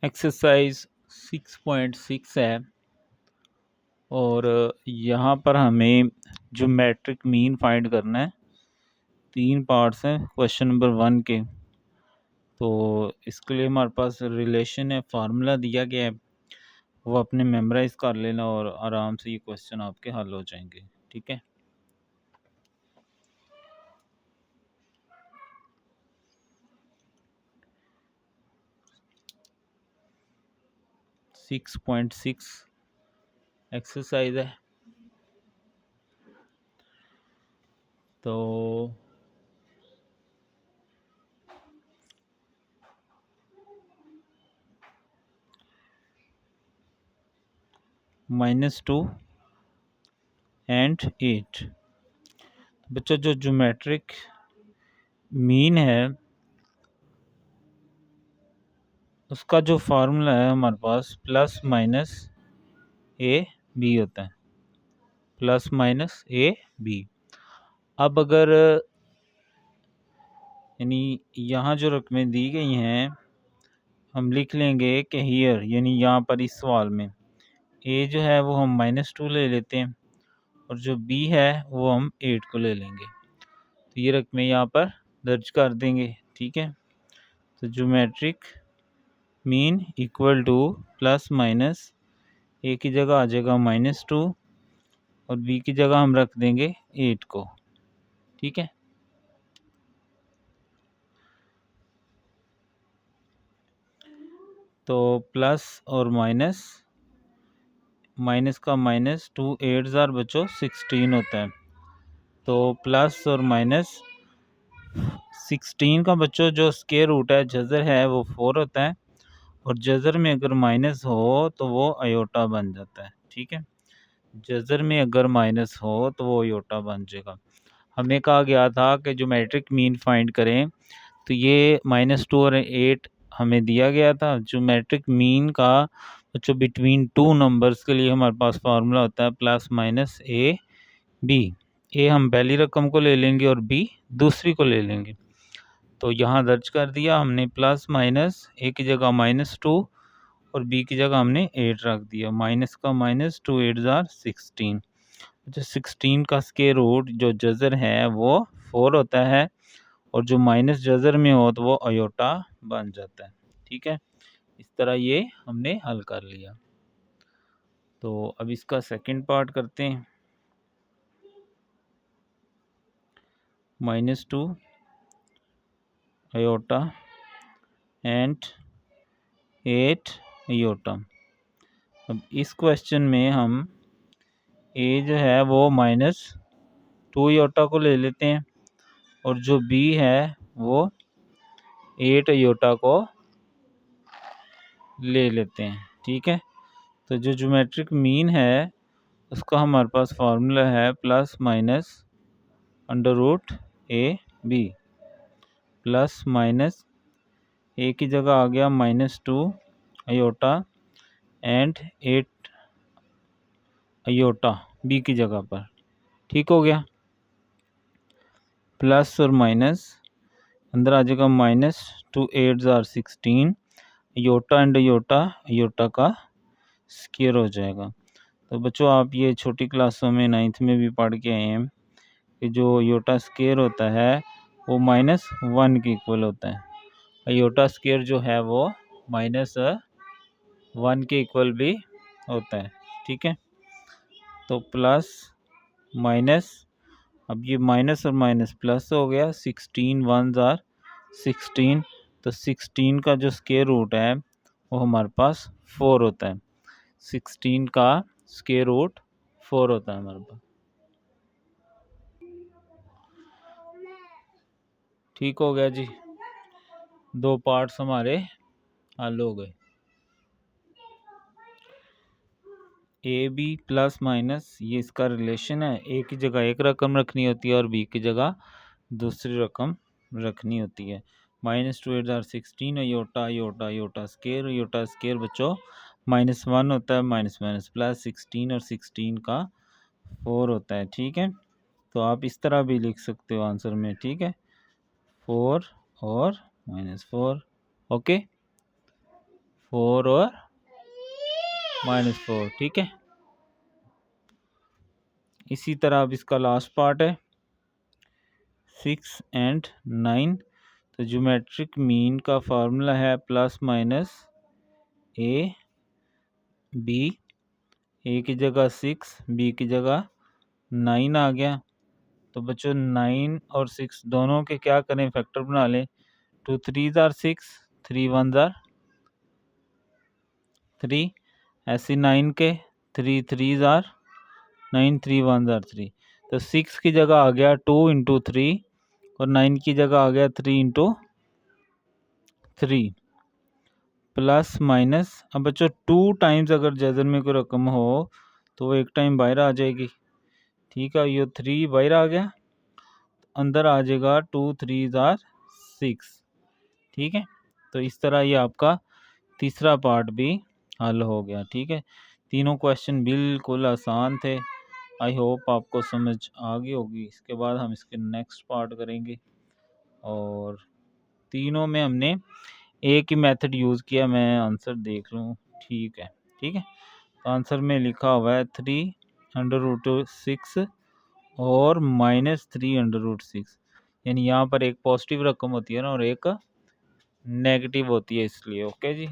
Exercise 6.6 है और यहाँ पर हमें ज्योमेट्रिक मीन फाइंड करना है। 3 पार्ट्स हैं क्वेश्चन नंबर 1 के। तो इसके लिए हमारे पास रिलेशन है, फार्मूला दिया गया है, वो अपने मेमोराइज कर लेना और आराम से ये क्वेश्चन आपके हल हो जाएंगे। ठीक है, (6.6) एक्सरसाइज है। तो -2 and 8 बच्चों, जो ज्योमेट्रिक मीन है उसका जो फार्मूला है हमारे पास प्लस माइनस ए बी होता है, प्लस माइनस ए बी। अब अगर यानी यहाँ जो रकमें दी गई हैं हम लिख लेंगे कि हियर, यानी यहाँ पर इस सवाल में ए जो है वो हम -2 ले लेते हैं और जो बी है वो हम 8 को ले लेंगे। तो ये रकमें यहाँ पर दर्ज कर देंगे। ठीक है, तो geometric mean equal to plus minus A की जगह आ जाएगा -2 और बी की जगह हम रख देंगे 8 को। ठीक है, तो प्लस और माइनस, माइनस का -2 8 जार बच्चों 16 होता है। तो प्लस और माइनस 16 का बच्चों जो स्क्वायर रूट है, जज़र है, वो 4 होता है और जज़र में अगर माइनस हो तो वो अयोटा बन जाता है। ठीक है, जज़र में अगर माइनस हो तो वो अयोटा बन जाएगा। हमें कहा गया था कि ज्योमेट्रिक मीन फाइंड करें, तो ये -2 और 8 हमें दिया गया था। ज्योमेट्रिक मीन का बच्चों बिटवीन 2 नंबर्स के लिए हमारे पास फार्मूला होता है प्लस माइनस ए बी। ए हम पहली रकम को ले लेंगे और बी दूसरी को ले लेंगे। तो यहाँ दर्ज कर दिया हमने प्लस माइनस, ए की जगह -2 और बी की जगह हमने 8 रख दिया। माइनस का -2 8 जार 16। जो 16 का स्क्वायर रूट जो जज़र है वो 4 होता है और जो माइनस जज़र में हो तो वो अयोटा बन जाता है। ठीक है, इस तरह ये हमने हल कर लिया। तो अब इसका सेकंड पार्ट करते हैं। -2 अयोटा एंड 8 अयोटा। अब इस क्वेश्चन में हम ए जो है वो -2 अयोटा को ले लेते हैं और जो बी है वो 8 अयोटा को ले लेते हैं। ठीक है, तो जो ज्योमेट्रिक मीन है उसका हमारे पास फार्मूला है plus minus under root A B. Plus minus A की जगह आ गया -2 अयोटा एंड 8 अयोटा बी की जगह पर। ठीक हो गया, प्लस और माइनस अंदर आ जाएगा -2 8 जार 16 अयोटा एंड अयोटा, अयोटा का स्क्वायर हो जाएगा। तो बच्चों आप ये छोटी क्लासों में 9th में भी पढ़ के आए हैं कि जो अयोटा स्क्वायर होता है वो -1 के इक्वल होता है। अयोटा स्क्वायर जो है वो -1 के इक्वल भी होता है। ठीक है, तो प्लस माइनस, अब ये माइनस और माइनस प्लस हो गया। 16 1 जार 16, तो 16 का जो स्क्वायर रूट है वो हमारे पास 4 होता है। 16 का स्क्वायर रूट 4 होता है हमारे पास। ठीक हो गया जी, 2 पार्ट्स हमारे हल हो गए। ए बी प्लस माइनस ये इसका रिलेशन है। ए की जगह एक रकम रखनी होती है और बी की जगह दूसरी रकम रखनी होती है। -2 8 जार 16 iota iota iota square, iota square बच्चों -1 होता है, माइनस माइनस प्लस 16 और 16 का 4 होता है। ठीक है, तो आप इस तरह भी लिख सकते हो आंसर में। ठीक है, 4 और -4। ओके। 4 और -4, ठीक है। इसी तरह अब इसका लास्ट पार्ट है 6 एंड 9। तो ज्योमेट्रिक मीन का फार्मूला है प्लस माइनस ए बी, ए की जगह 6, बी की जगह 9 आ गया। तो बच्चों 9 और 6 दोनों के क्या करें, फैक्टर बना लें। 2 3s आर 6, 3 1s आर 3, ऐसे 9 के 3 3s आर 9, 3 1s आर 3। तो 6 की जगह आ गया 2 इंटू 3 और 9 की जगह आ गया 3 इंटू 3 प्लस माइनस। अब बच्चों 2 टाइम्स अगर जजर में कोई रकम हो तो वो एक टाइम बाहर आ जाएगी, ठीक है। ये 3 बाहर आ गया, अंदर आ जाएगा 2 3s आर 6, ठीक है। तो इस तरह ये आपका तीसरा पार्ट भी हल हो गया, ठीक है। तीनों क्वेश्चन बिल्कुल आसान थे। आई होप आपको समझ आ गई होगी। इसके बाद हम इसके नेक्स्ट पार्ट करेंगे और तीनों में हमने एक ही मेथड यूज़ किया। मैं आंसर देख लूँ, ठीक है, ठीक है। तो आंसर में लिखा हुआ है 3√6 और -3√6, यानी यहाँ पर एक पॉजिटिव रकम होती है ना और एक नेगेटिव होती है, इसलिए ओके जी।